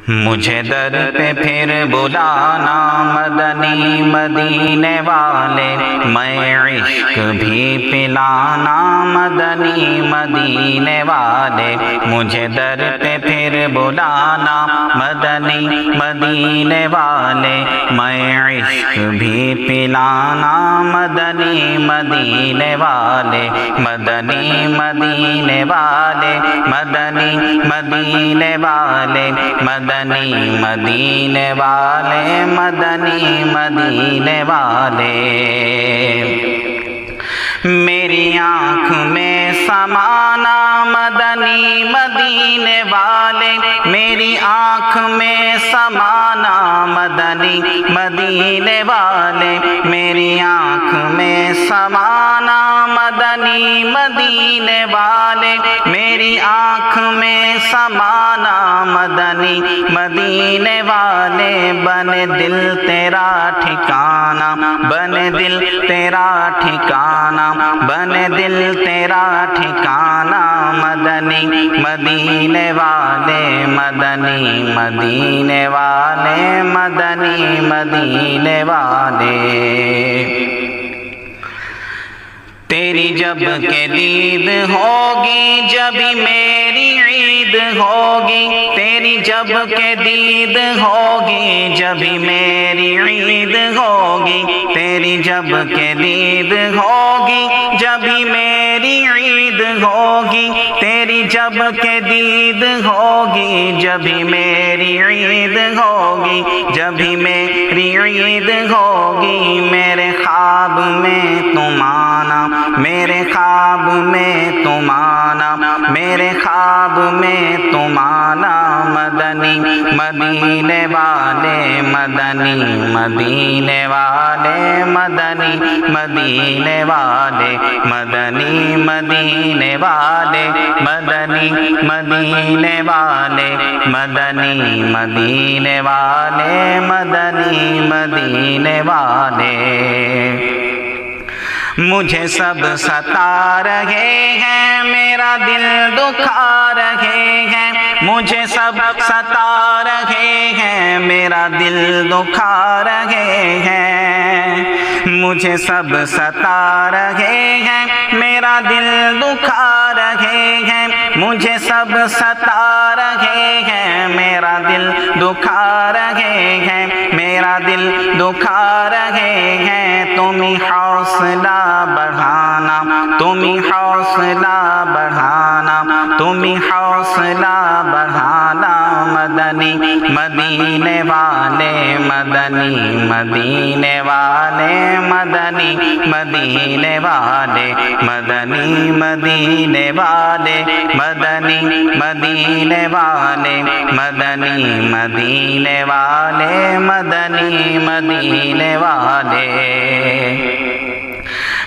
مجھے در پہ پھر بلانا مدنی مدینے والے، میں عشق بھی پلانا مدنی مدینے والے، مجھے در پہ پھر بلانا مدنی مدینے والے، میں عشق بھی پلانا مدنی مدینے والے، مدنی مدینے والے، مدنی مدینے والے، مدنی مدینے والے، مدنی مدینے والے۔ میری آنکھ میں سمانا مدنی مدینے والے، میری آنکھ میں سمانا مدنی مدینے والے، میری آنکھ میں سمانا مدنی مدینے والے، میری آنکھ میں سمانا مدنی مدینے والے، بنے دل تیرا ٹھکانہ، بنے دل تیرا ٹھکانہ، بنے دل تیرا ٹھکانہ، مدنی مدینے والے، مدنی مدینے والے، مدنی مدینے والے۔ تیری جب کہ دید ہوگی جبھی میری عید ہوگی، تیری جب کہ دید ہوگی جبھی میری عید ہوگی، تیری جب کہ دید ہوگی جبھی میری عید ہوگی، تیری جب کہ دید ہوگی جبھی میری عید ہوگی، جبھی میری عید ہوگی، میرے خواب میں تم آنا، میرے خواب میں تم آنا، میرے خواب میں تم آنا، مدنی مدینے والے، مدنی مدینے والے، مدنی مدینے والے، مدنی مدینے والے، مدنی مدینے والے، مدنی مدینے والے، مدنی مدینے والے۔ مجھے سب ستا رہے ہیں، میرا دل دکھا رہے ہیں، مجھے سب ستا رہے ہیں، میرا دل دکھا رہے ہیں، مجھے سب ستا رہے ہیں، میرا دل دکھا رہے ہیں، مجھے سب ستا رہے ہیں، میرا دل دکھا رہے ہیں، میرا دل دکھا رہے ہیں، تم ہی حوصلہ بڑھانا، تم ہی حوصلہ بڑھانا، تم ہی حوصلہ بڑھانا، مدنی مدینے والے، مدنی مدینے والے، مدنی مدینے والے، مدنی مدینے والے، مدنی مدینے والے، مدنی مدینے والے، مدنی مدینے والے۔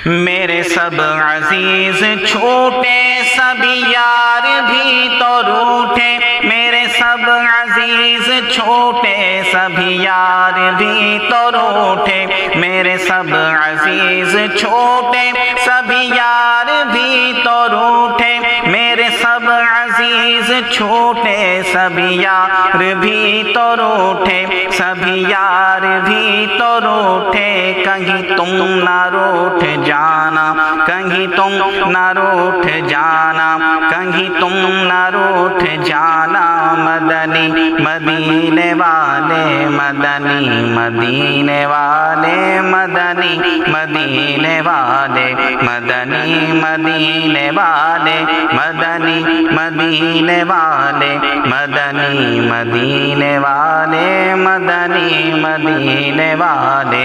میرے سب عزیز چھوٹے، سبھی یار بھی تو روٹھے، میرے سب عزیز چھوٹے، سبھی یار بھی تو روٹھے، میرے سب عزیز چھوٹے، سبھی یار بھی تو روٹھے، میرے سب عزیز چھوٹے، سبھی یار بھی تو روٹھے، سبھی یار بھی تو روٹھے، کہیں تم نہ روٹھ جانا، کہیں تم نہ روٹھ جانا، کہیں تم نہ روٹھ جانا، مدنی مدینے والے، مدنی مدینے والے، مدنی مدینے والے، مدنی مدینے والے، مدنی مدینے والے، مدنی مدینے والے، مدنی مدینے والے۔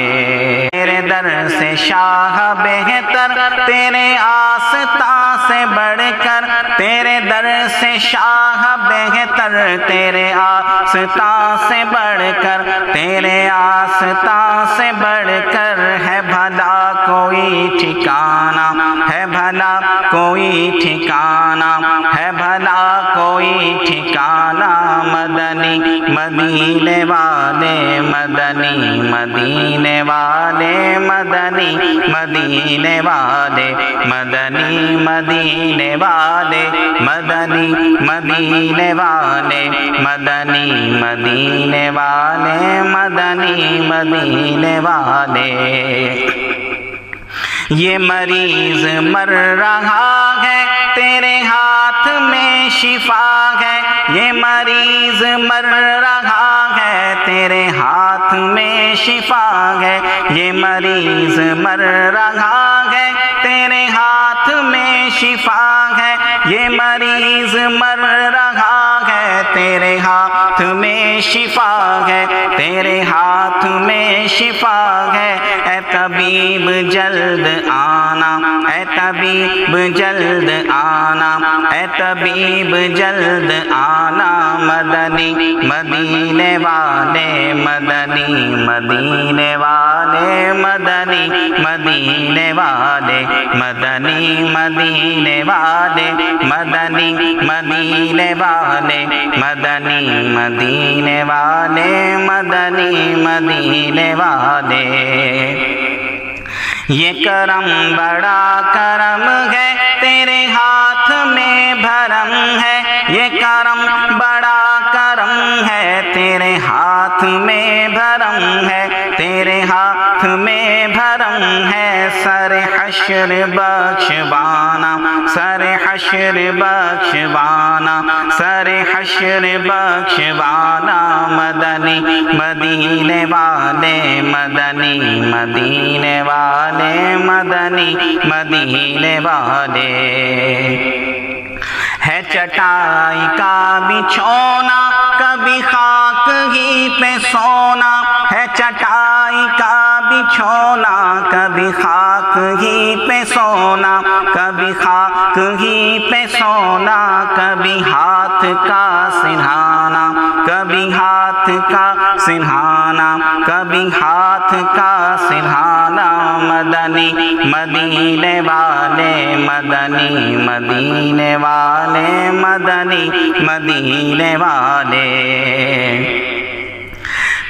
تیرے در سے شاہ بہتر، تیرے آستاں سے بڑھ کر، تیرے در سے شاہ بہتر، تیرے آستاں سے بڑھ کر، تیرے آستاں سے بڑھ کر، ہے بھلا کوئی ٹھکانہ، ہے بھلا کوئی ٹھکانہ، ہے بھلا کوئی ٹھکانہ، مدنی مدینے والے مدنی مدینے والے مدنی مدینے والے مدنی مدینے والے مدنی مدینے والے مدنی مدینے والے مدنی مدینے والے یہ مریض مر رہا ہے تیرے ہاتھ میں شفا ہے یہ مریض مر رہا ہے تیرے ہاتھ میں شفا ہے یہ مریض مر رہا ہے تیرے ہاتھ میں شفا ہے یہ مریض مر رہا ہے تیرے ہاتھ میں شفا ہے تیرے ہاتھ میں شفا ہے اے طبیب جلد آنا اے طبیب جلد آنا اے طبیب جلد آنا مدنی مدینے والے مدنی مدینے والے مدنی مدینے والے مدنی مدینے والے مدنی مدینے والے مدنی مدینے والے مدنی مدینے والے یہ کرم بڑا کرم ہے تیرے ہاتھ میں بھرم ہے یہ کرم بڑا کرم ہے تیرے ہاتھ میں بھرم ہے تیرے ہاتھ میں بھرم ہے سر حشر بخشوانا سر حشر بخشوانا سر حشر بخشوانا مدنی مدینے والے مدنی مدینے والے مدنی مدینے والے ہے چٹائی کا بچھونا کبھی خاک ہی پہ سونا ہے چٹائی کا بچھونا کبھی خاک ہی پہ سونا کبھی خاک ہی پہ سونا کبھی ہاتھ کا سنہانا کبھی ہاتھ کا سنہانا کبھی ہاتھ کا سنہانا مدنی مدینے والے مدنی مدینے والے مدنی مدینے والے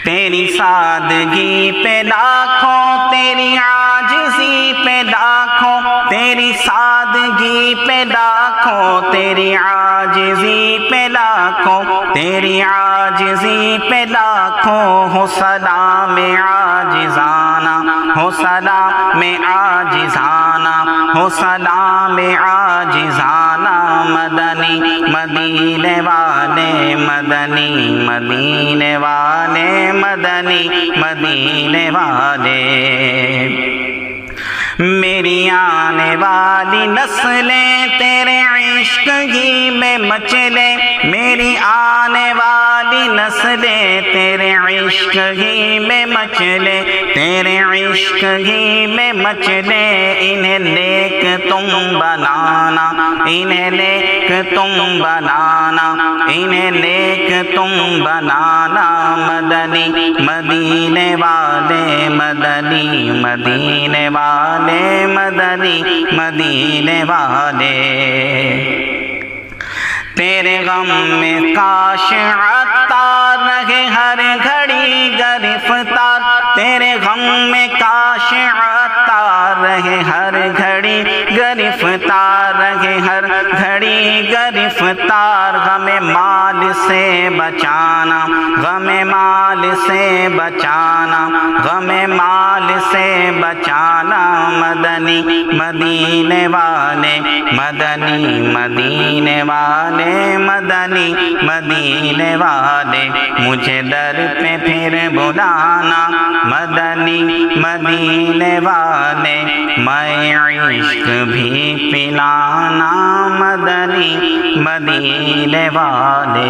تیری سادگی پہ لاکھوں تیری عاجزی پہ لاکھوں تیری سادگی پہ لاکھوں تیری عاجزی پہ لاکھوں تیری عاجزی پہ لاکھوں ہو سلام عاجزانہ ہو سلام عاجزانہ ہو سلام عاجزانہ مدنی مدینے والے مدنی مدینے والے مدنی مدینے والے میری آنے والی نسلیں تیرے عشق ہی میں مچلے میری آنے والی نسلیں تیرے عشق ہی میں مچلے تیرے عشق ہی میں مچلے انہیں نیک تم بنانا انہیں نیک تم بنانا انہیں نیک تم بنانا مدنی مدینے والے مدنی مدینے والے مدنی مدینے والے تیرے غم میں کاش عطار رہے ہر گھڑی گرفتار تیرے غم میں کاش عطار رہے ہر گھڑی گرفتار رہے ہر گھڑی گرفتار غم مال سے بچانا غم مال سے بچانا غم مال سے بچانا مدنی مدینے والے مدنی مدینے والے مدنی مدینے والے مجھے در پہ پھر بلانا مدنی مدینے والے میں عشق بھی پلانا مدنی مدینے والے